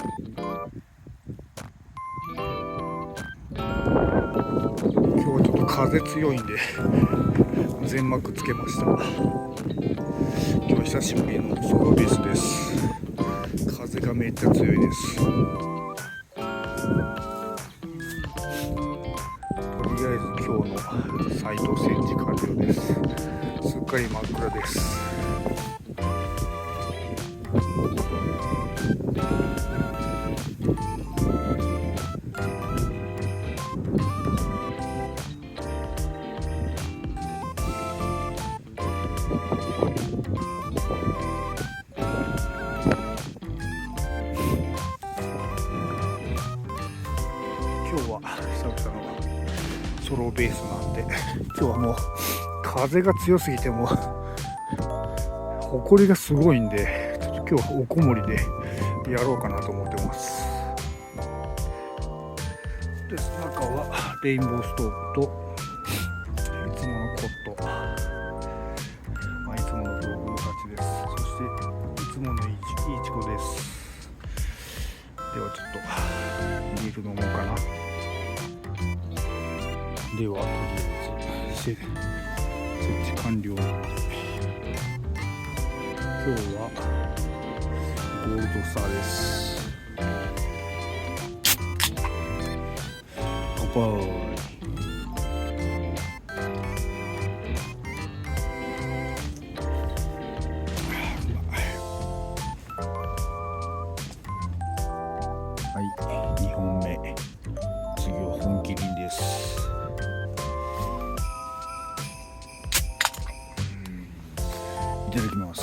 今日はちょっと風強いんで全幕つけました。今日は久しぶりのソロベースです。風がめっちゃ強いです。とりあえず今日のサイト設置完了です。すっかり真っ暗です。今日は久々のソロベースなんで、今日はもう風が強すぎても埃がすごいんで、ちょっと今日はおこもりでやろうかなと思ってます。で、中はレインボーストーブといつものコット、いつものブログたちです。そしていつものいちこです。ではちょっとビール飲もうかな。ではとりあえず設置完了なので、今日はゴールドスターです。乾杯。はい、2本目。次は本麒麟です。いただきます。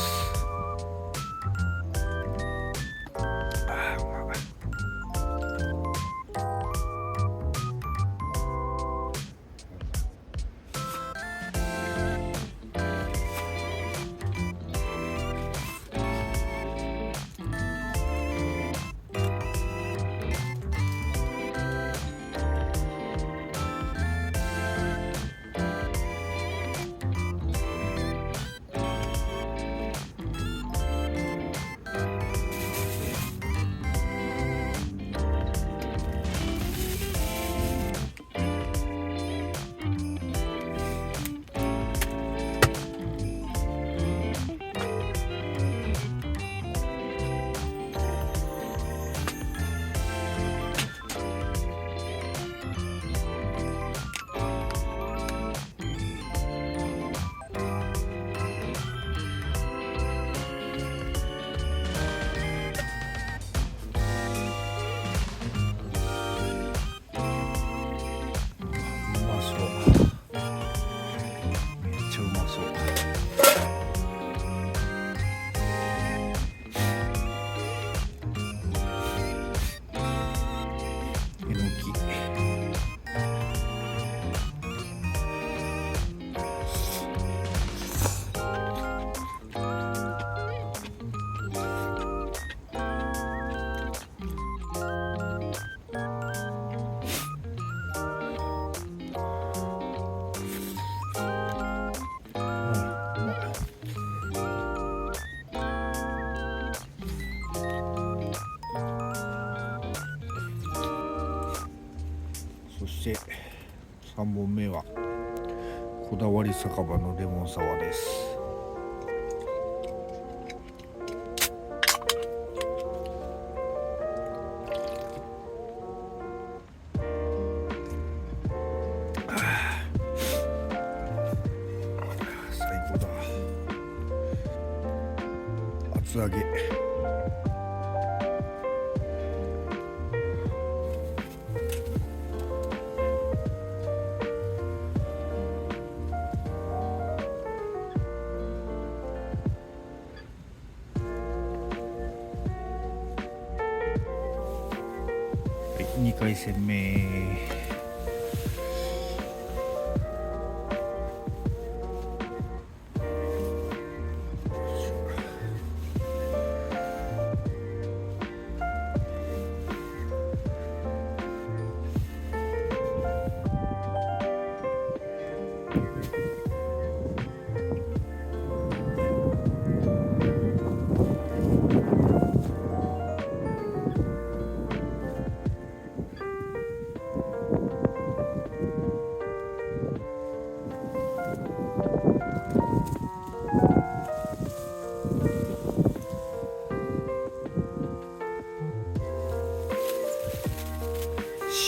そして3本目はこだわり酒場のレモンサワーです。最高だ。厚揚げ。2回戦目。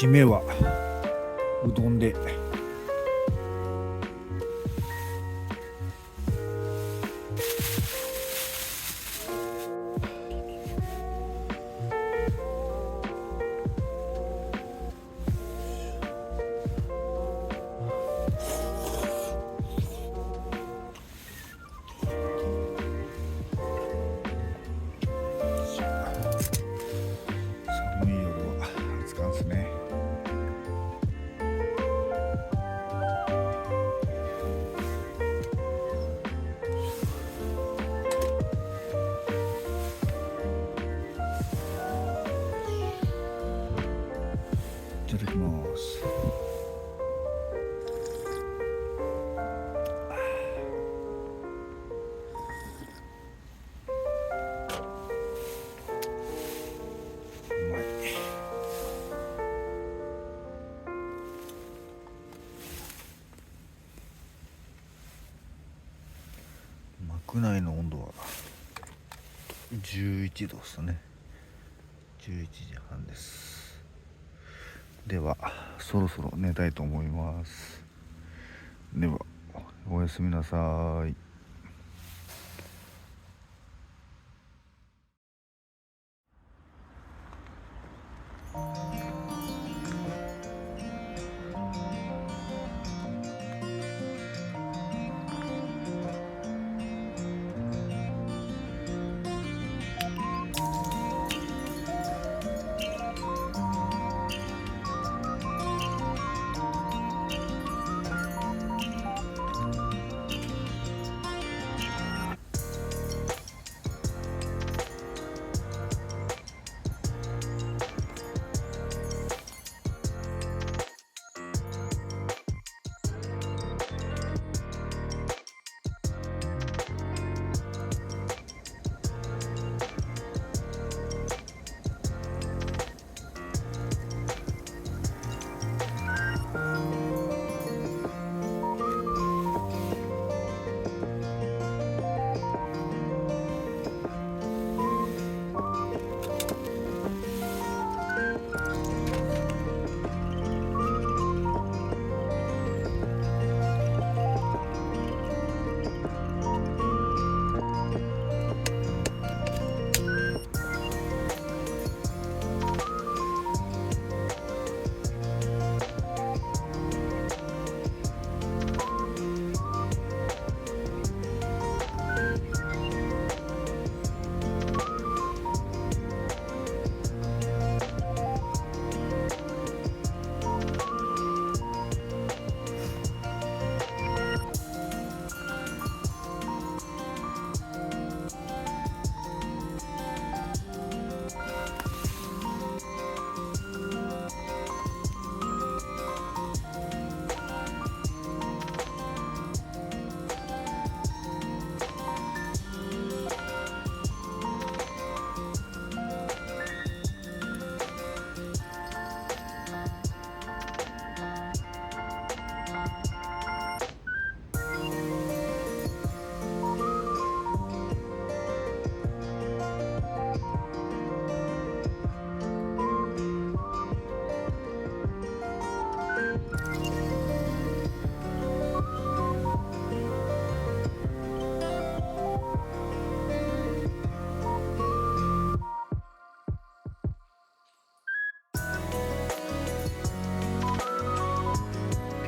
締めはうどんで。寒い夜は暑かんすね。いただきます。うまい。幕内の温度は11度ですね。11時半です。ではそろそろ寝たいと思います。ではおやすみなさい。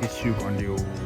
撤収完了。